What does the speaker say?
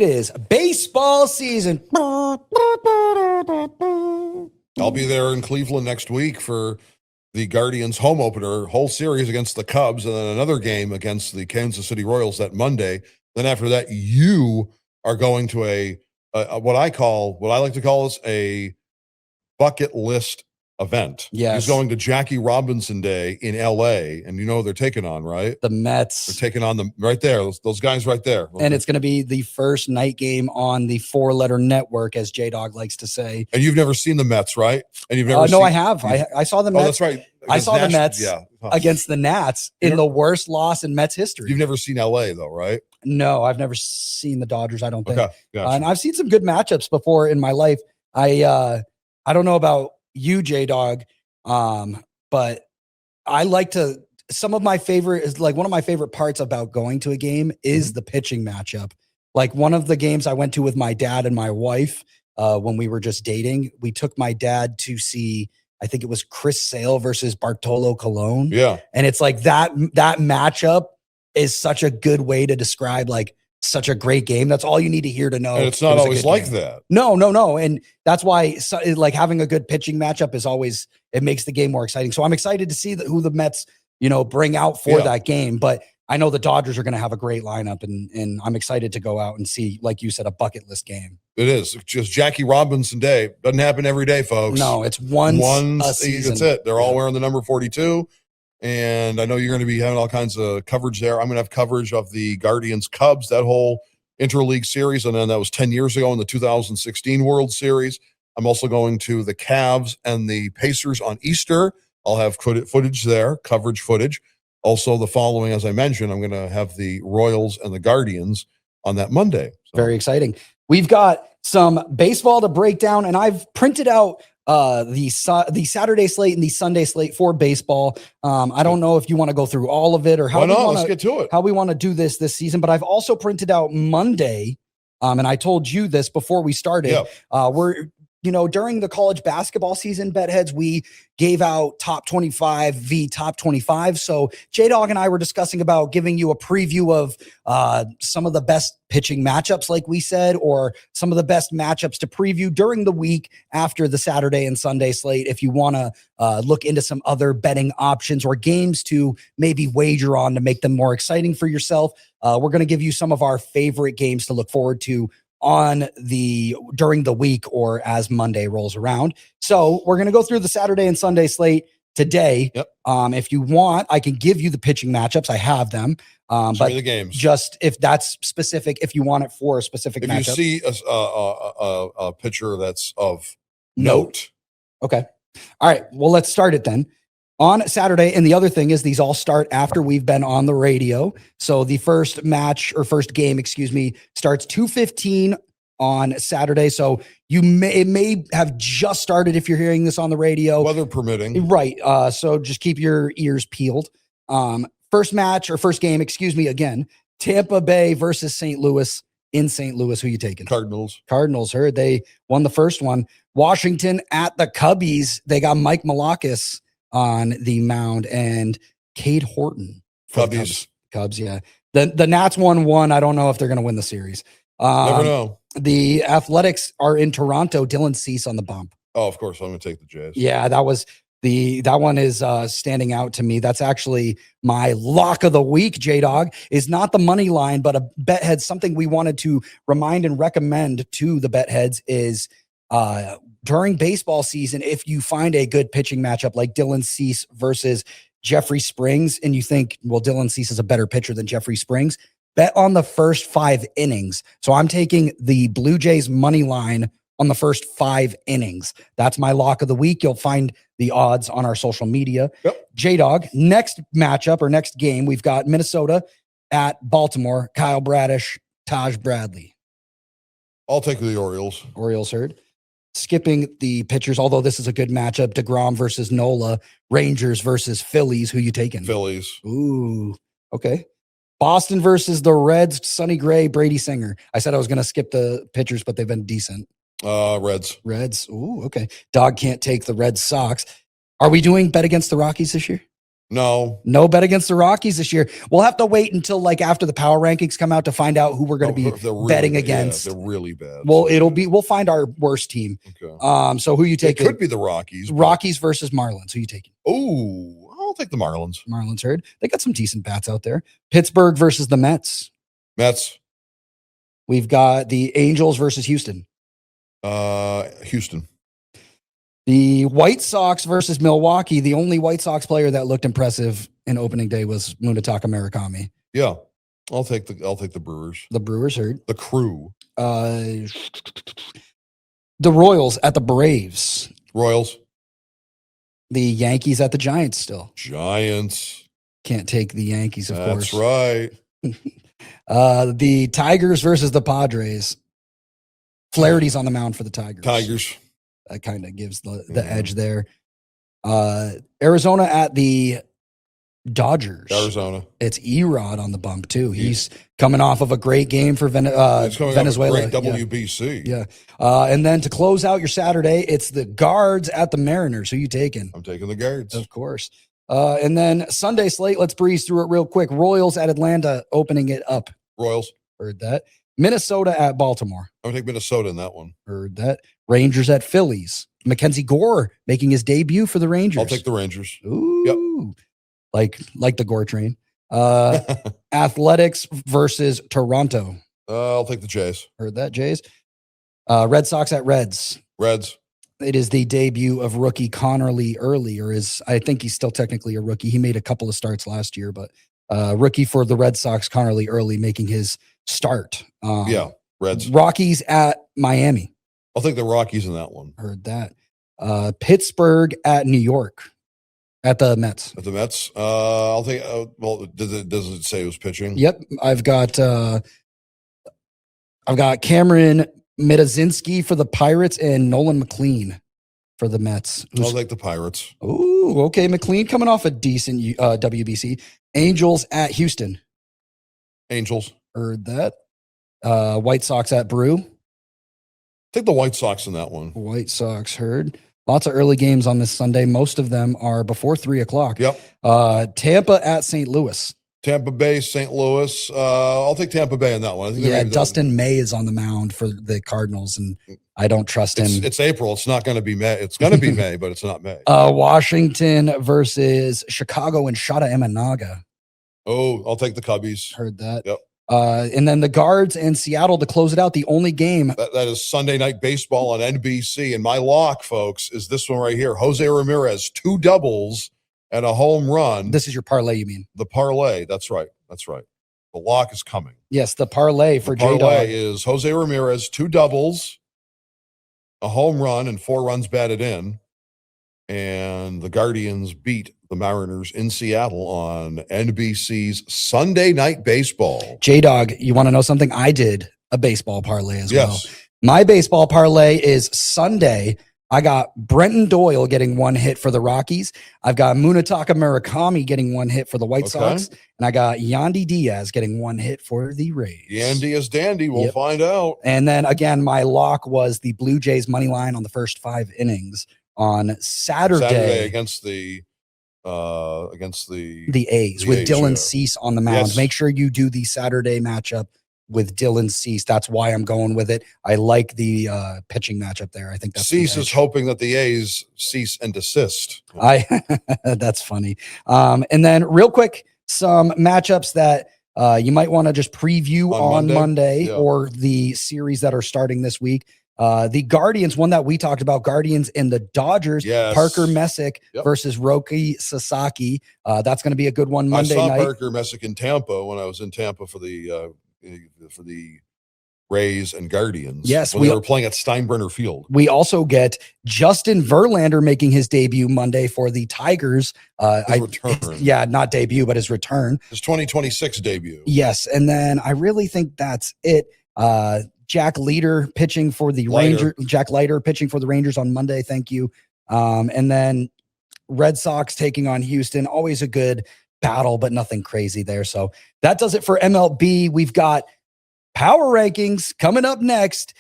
It is baseball season. I'll be there in Cleveland next week for the Guardians home opener, whole series against the Cubs, and then another game against the Kansas City Royals that Monday. Then after that, you are going to a what I like to call is a bucket list event. Yes. He's going to Jackie Robinson Day in LA, and you know they're taking on, right? The Mets. They're taking on them right there. Those guys right there. And it's going to be the first night game on the 4-letter network, as Jay Dawg likes to say. And you've never seen the Mets, right? And you've never No, I have. I saw the Mets. Oh, that's right. I saw the Mets against the Nats in the worst loss in Mets history. You've never seen LA though, right? No, I've never seen the Dodgers, I don't think. Okay, gotcha. And I've seen some good matchups before in my life. I don't know about you, Jay Dawg, but I like to. Some of my favorite is like one of my favorite parts about going to a game is the pitching matchup. Like one of the games I went to with my dad and my wife when we were just dating, we took my dad to see. I think it was Chris Sale versus Bartolo Colon. Yeah, and it's like that matchup is such a good way to describe like such a great game. That's all you need to hear to know. And it's not always like that. No. And that's why like having a good pitching matchup is always, it makes the game more exciting. So I'm excited to see who the Mets, bring out for that game. But I know the Dodgers are going to have a great lineup and I'm excited to go out and see, like you said, a bucket list game. It is just Jackie Robinson Day. Doesn't happen every day, folks. No, it's once a season. That's it. They're all wearing the number 42. And I know you're going to be having all kinds of coverage there. I'm going to have coverage of the Guardians Cubs, that whole interleague series. And then that was 10 years ago in the 2016 World Series. I'm also going to the Cavs and the Pacers on Easter. I'll have footage there, coverage footage. Also, the following, as I mentioned, I'm going to have the Royals and the Guardians on that Monday. So. Very exciting. We've got some baseball to break down, and I've printed out the Saturday slate and the Sunday slate for baseball. I don't know if you want to go through all of it or how let's get to it. How we want to do this season, but I've also printed out Monday. And I told you this before we started. We're during the college basketball season, BetHeads, we gave out top 25 v top 25. So Jay Dawg and I were discussing about giving you a preview of some of the best pitching matchups, like we said, or some of the best matchups to preview during the week after the Saturday and Sunday slate. If you want to look into some other betting options or games to maybe wager on to make them more exciting for yourself, we're going to give you some of our favorite games to look forward to during the week or as Monday rolls around. So we're going to go through the Saturday and Sunday slate today. Yep. If you want, I can give you the pitching matchups. I have them. But the games. Just if that's specific, if you want it for a specific matchup. If you see a pitcher that's of note. Okay. All right. Well, let's start it then. On Saturday, and the other thing is these all start after we've been on the radio. So the first game, starts 2:15 on Saturday. So it may have just started if you're hearing this on the radio. Weather permitting. Right. So just keep your ears peeled. First game, again, Tampa Bay versus St. Louis in St. Louis. Who you taking? Cardinals. Heard they won the first one. Washington at the Cubbies. They got Mike Malakis on the mound and Cade Horton. Cubs, yeah. The Nats won one. I don't know if they're going to win the series. Never know. The Athletics are in Toronto. Dylan Cease on the bump. Oh, of course. I'm going to take the Jays. Yeah, that one is standing out to me. That's actually my lock of the week, Jay Dawg, is not the money line, but a BetHeads. Something we wanted to remind and recommend to the BetHeads is during baseball season, if you find a good pitching matchup like Dylan Cease versus Jeffrey Springs, and you think, well, Dylan Cease is a better pitcher than Jeffrey Springs, bet on the first 5 innings. So I'm taking the Blue Jays money line on the first 5 innings. That's my lock of the week. You'll find the odds on our social media. Yep. J Dawg, next matchup or next game, we've got Minnesota at Baltimore. Kyle Bradish, Taj Bradley. I'll take the Orioles. Orioles heard. Skipping the pitchers, although this is a good matchup. DeGrom versus Nola. Rangers versus Phillies. Who you taking? Phillies. Ooh, okay. Boston versus the Reds. Sonny Gray, Brady Singer. I said I was going to skip the pitchers, but they've been decent. Reds. Ooh, okay. Dog can't take the Red Sox. Are we doing bet against the Rockies this year? No bet against the Rockies this year. We'll have to wait until like after the power rankings come out to find out who we're going to be betting against. They're really bad. Well, we'll find our worst team. Okay. So who you taking? It could be the Rockies. Rockies versus Marlins. Who you taking? Oh, I'll take the Marlins. Marlins heard. They got some decent bats out there. Pittsburgh versus the Mets. Mets. We've got the Angels versus Houston. Houston. The White Sox versus Milwaukee. The only White Sox player that looked impressive in opening day was Munetaka Murakami. Yeah, I'll take the Brewers. The Brewers heard. The Crew. The Royals at the Braves. Royals. The Yankees at the Giants still. Giants. Can't take the Yankees, of course. That's right. The Tigers versus the Padres. Flaherty's on the mound for the Tigers. Tigers. That kind of gives the edge there. Arizona at the Dodgers. Arizona. It's Erod on the bump too. He's coming off of a great game for Venezuela. Great WBC. Yeah. And then to close out your Saturday, it's the Guards at the Mariners. Who you taking? I'm taking the Guards. Of course. And then Sunday slate, let's breeze through it real quick. Royals at Atlanta, opening it up. Royals. Heard that. Minnesota at Baltimore. I'm going to take Minnesota in that one. Heard that. Rangers at Phillies. Mackenzie Gore making his debut for the Rangers. I'll take the Rangers. Ooh. Yep. Like the Gore train. Athletics versus Toronto. I'll take the Jays. Heard that, Jays. Red Sox at Reds. Reds. It is the debut of rookie Connerly Early, I think he's still technically a rookie. He made a couple of starts last year, but rookie for the Red Sox, Connerly Early making his start. Reds. Rockies at Miami. I'll take the Rockies in that one. Heard that. Pittsburgh at New York. At the Mets. At the Mets. I'll take. Well, does it say who's pitching? Yep. I've got Cameron Metazinski for the Pirates and Nolan McLean for the Mets. I'll take the Pirates. Ooh, okay. McLean coming off a decent WBC. Angels at Houston. Angels. Heard that. White Sox at Brew. Take the White Sox in that one. White Sox heard. Lots of early games on this Sunday. Most of them are before 3:00. Yep. Tampa at St. Louis. Tampa Bay, St. Louis. I'll take Tampa Bay in that one. I think Dustin May is on the mound for the Cardinals, and I don't trust him. It's April. It's not going to be May. It's going to be May, but it's not May. Washington versus Chicago and Shota Imanaga. Oh, I'll take the Cubbies. Heard that. Yep. And then the Guards and Seattle to close it out. The only game. That is Sunday Night Baseball on NBC. And my lock, folks, is this one right here. Jose Ramirez, 2 doubles and a home run. This is your parlay, you mean? The parlay. That's right. The lock is coming. Yes, the parlay for Jay Dawg. Parlay is Jose Ramirez, 2 doubles, a home run, and 4 runs batted in. And the Guardians beat the Mariners in Seattle on NBC's Sunday Night Baseball. Jay Dawg, you want to know something? I did a baseball parlay as well. Yes. My baseball parlay is Sunday. I got Brenton Doyle getting 1 hit for the Rockies. I've got Munetaka Murakami getting 1 hit for the White Sox. And I got Yandy Diaz getting 1 hit for the Rays. Yandy is dandy. We'll find out. And then again, my lock was the Blue Jays money line on the first 5 innings on Saturday against the A's with Dylan Cease on the mound. Yes. Make sure you do the Saturday matchup with Dylan Cease. That's why I'm going with it. I like the pitching matchup there. I think that's Cease is hoping that the A's cease and desist. That's funny. And then real quick, some matchups that you might want to just preview on Monday or the series that are starting this week. The Guardians, one that we talked about, Guardians and the Dodgers, Parker Messick versus Roki Sasaki. That's going to be a good one Monday night. I saw Parker Messick in Tampa when I was in Tampa for the Rays and Guardians. Yes, when they were playing at Steinbrenner Field. We also get Justin Verlander making his debut Monday for the Tigers. His return. Yeah, not debut, but his return. His 2026 debut. Yes, and then I really think that's it. Jack Leiter pitching for the Rangers. Jack Leiter pitching for the Rangers on Monday. Thank you. And then Red Sox taking on Houston. Always a good battle, but nothing crazy there. So that does it for MLB. We've got power rankings coming up next.